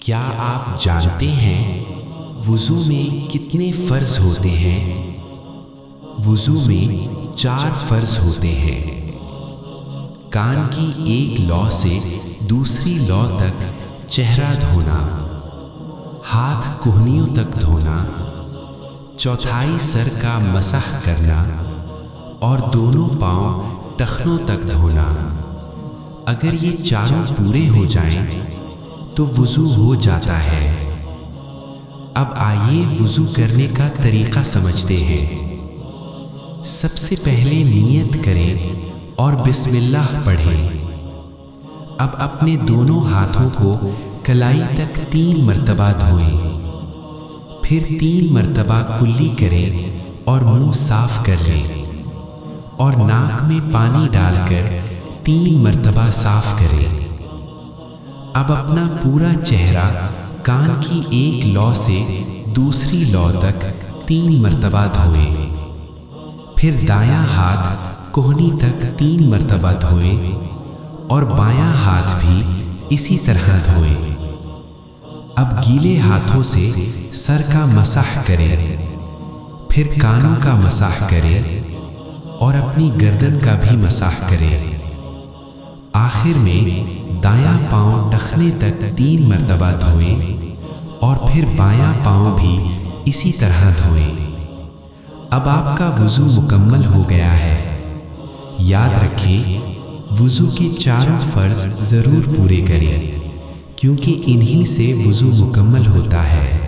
کیا آپ جانتے ہیں وضو میں کتنے فرض ہوتے ہیں؟ وضو میں 4 فرض ہوتے ہیں۔ کان کی ایک لو سے دوسری لو تک چہرہ دھونا، ہاتھ کہنیوں تک دھونا، چوتھائی سر کا مسح کرنا اور دونوں پاؤں ٹخنوں تک دھونا۔ اگر یہ چاروں پورے ہو جائیں تو وضو ہو جاتا ہے۔ اب آئیے وضو کرنے کا طریقہ سمجھتے ہیں۔ سب سے پہلے نیت کریں اور بسم اللہ پڑھیں۔ اب اپنے دونوں ہاتھوں کو کلائی تک 3 مرتبہ دھوئیں، پھر 3 مرتبہ کلی کریں اور منہ صاف کر لیں، اور ناک میں پانی ڈال کر 3 مرتبہ صاف کریں۔ اب اپنا پورا چہرہ کان کی ایک لو سے دوسری لو تک 3 مرتبہ دھوئیں، پھر دایاں ہاتھ کہنی تک 3 مرتبہ دھوئیں اور بایاں ہاتھ بھی اسی طرح دھوئیں۔ اب گیلے ہاتھوں سے سر کا مسح کریں، پھر کانوں کا مسح کریں اور اپنی گردن کا بھی مسح کریں۔ آخر میں دایاں پاؤں ٹخنے تک 3 مرتبہ دھوئیں اور پھر بایاں پاؤں بھی اسی طرح دھوئیں۔ اب آپ کا وضو مکمل ہو گیا ہے۔ یاد رکھیں، وضو کے 4 فرض ضرور پورے کریں، کیونکہ انہی سے وضو مکمل ہوتا ہے۔